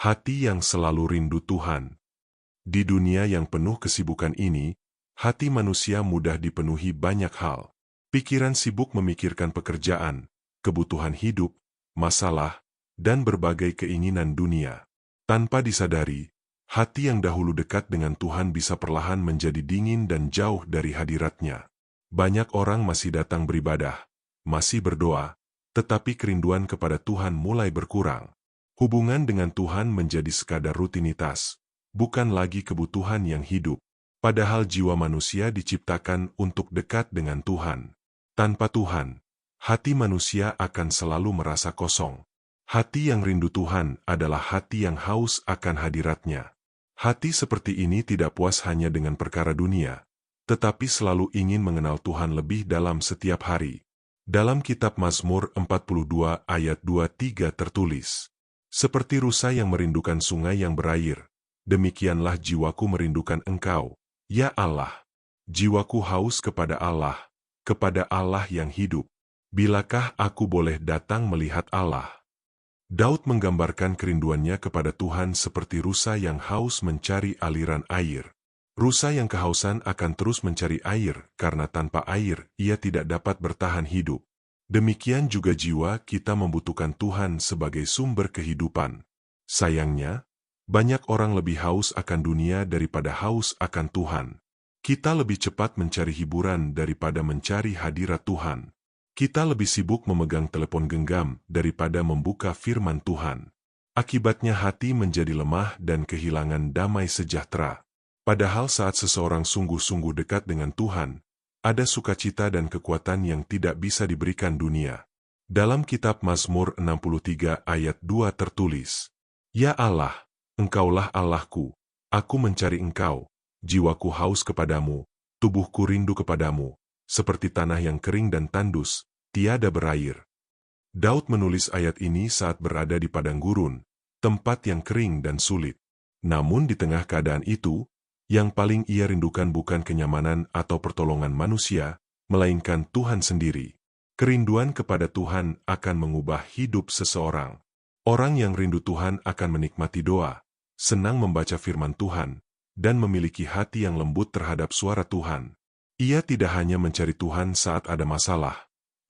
Hati yang selalu rindu Tuhan. Di dunia yang penuh kesibukan ini, hati manusia mudah dipenuhi banyak hal. Pikiran sibuk memikirkan pekerjaan, kebutuhan hidup, masalah, dan berbagai keinginan dunia. Tanpa disadari, hati yang dahulu dekat dengan Tuhan bisa perlahan menjadi dingin dan jauh dari hadirat-Nya. Banyak orang masih datang beribadah, masih berdoa, tetapi kerinduan kepada Tuhan mulai berkurang. Hubungan dengan Tuhan menjadi sekadar rutinitas, bukan lagi kebutuhan yang hidup. Padahal jiwa manusia diciptakan untuk dekat dengan Tuhan. Tanpa Tuhan, hati manusia akan selalu merasa kosong. Hati yang rindu Tuhan adalah hati yang haus akan hadirat-Nya. Hati seperti ini tidak puas hanya dengan perkara dunia, tetapi selalu ingin mengenal Tuhan lebih dalam setiap hari. Dalam kitab Mazmur 42 ayat 2-3 tertulis, "Seperti rusa yang merindukan sungai yang berair, demikianlah jiwaku merindukan Engkau, ya Allah. Jiwaku haus kepada Allah yang hidup. Bilakah aku boleh datang melihat Allah?" Daud menggambarkan kerinduannya kepada Tuhan seperti rusa yang haus mencari aliran air. Rusa yang kehausan akan terus mencari air, karena tanpa air ia tidak dapat bertahan hidup. Demikian juga jiwa kita membutuhkan Tuhan sebagai sumber kehidupan. Sayangnya, banyak orang lebih haus akan dunia daripada haus akan Tuhan. Kita lebih cepat mencari hiburan daripada mencari hadirat Tuhan. Kita lebih sibuk memegang telepon genggam daripada membuka firman Tuhan. Akibatnya hati menjadi lemah dan kehilangan damai sejahtera. Padahal saat seseorang sungguh-sungguh dekat dengan Tuhan, ada sukacita dan kekuatan yang tidak bisa diberikan dunia. Dalam kitab Mazmur 63 ayat 2 tertulis, "Ya Allah, Engkaulah Allahku, aku mencari Engkau, jiwaku haus kepadamu, tubuhku rindu kepadamu, seperti tanah yang kering dan tandus, tiada berair." Daud menulis ayat ini saat berada di padang gurun, tempat yang kering dan sulit. Namun di tengah keadaan itu, yang paling ia rindukan bukan kenyamanan atau pertolongan manusia, melainkan Tuhan sendiri. Kerinduan kepada Tuhan akan mengubah hidup seseorang. Orang yang rindu Tuhan akan menikmati doa, senang membaca firman Tuhan, dan memiliki hati yang lembut terhadap suara Tuhan. Ia tidak hanya mencari Tuhan saat ada masalah,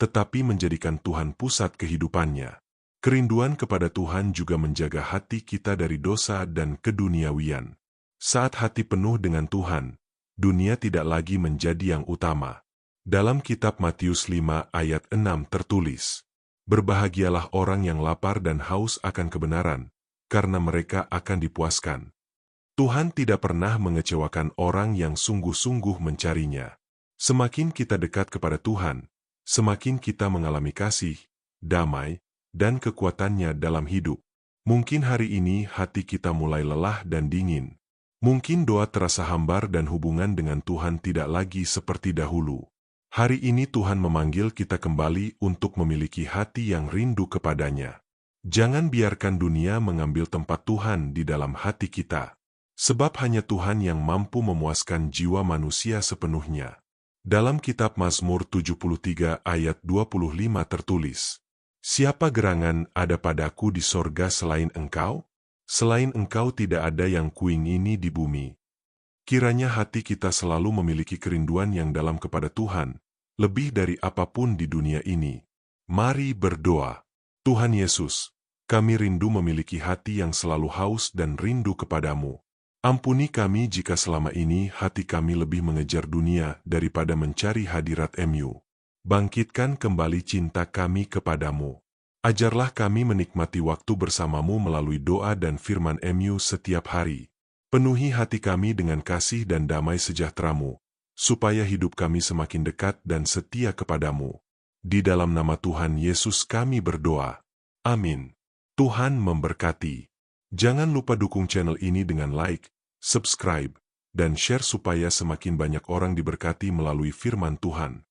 tetapi menjadikan Tuhan pusat kehidupannya. Kerinduan kepada Tuhan juga menjaga hati kita dari dosa dan keduniawian. Saat hati penuh dengan Tuhan, dunia tidak lagi menjadi yang utama. Dalam kitab Matius 5 ayat 6 tertulis, "Berbahagialah orang yang lapar dan haus akan kebenaran, karena mereka akan dipuaskan." Tuhan tidak pernah mengecewakan orang yang sungguh-sungguh mencarinya. Semakin kita dekat kepada Tuhan, semakin kita mengalami kasih, damai, dan kekuatannya dalam hidup. Mungkin hari ini hati kita mulai lelah dan dingin. Mungkin doa terasa hambar dan hubungan dengan Tuhan tidak lagi seperti dahulu. Hari ini Tuhan memanggil kita kembali untuk memiliki hati yang rindu kepadanya. Jangan biarkan dunia mengambil tempat Tuhan di dalam hati kita. Sebab hanya Tuhan yang mampu memuaskan jiwa manusia sepenuhnya. Dalam kitab Mazmur 73 ayat 25 tertulis, "Siapa gerangan ada padaku di sorga selain Engkau? Selain Engkau tidak ada yang kuingini di bumi." Kiranya hati kita selalu memiliki kerinduan yang dalam kepada Tuhan, lebih dari apapun di dunia ini. Mari berdoa. Tuhan Yesus, kami rindu memiliki hati yang selalu haus dan rindu kepadamu. Ampuni kami jika selama ini hati kami lebih mengejar dunia daripada mencari hadirat-Mu. Bangkitkan kembali cinta kami kepadamu. Ajarlah kami menikmati waktu bersamamu melalui doa dan firman-Mu setiap hari. Penuhi hati kami dengan kasih dan damai sejahtera-Mu, supaya hidup kami semakin dekat dan setia kepadamu. Di dalam nama Tuhan Yesus kami berdoa. Amin. Tuhan memberkati. Jangan lupa dukung channel ini dengan like, subscribe, dan share supaya semakin banyak orang diberkati melalui firman Tuhan.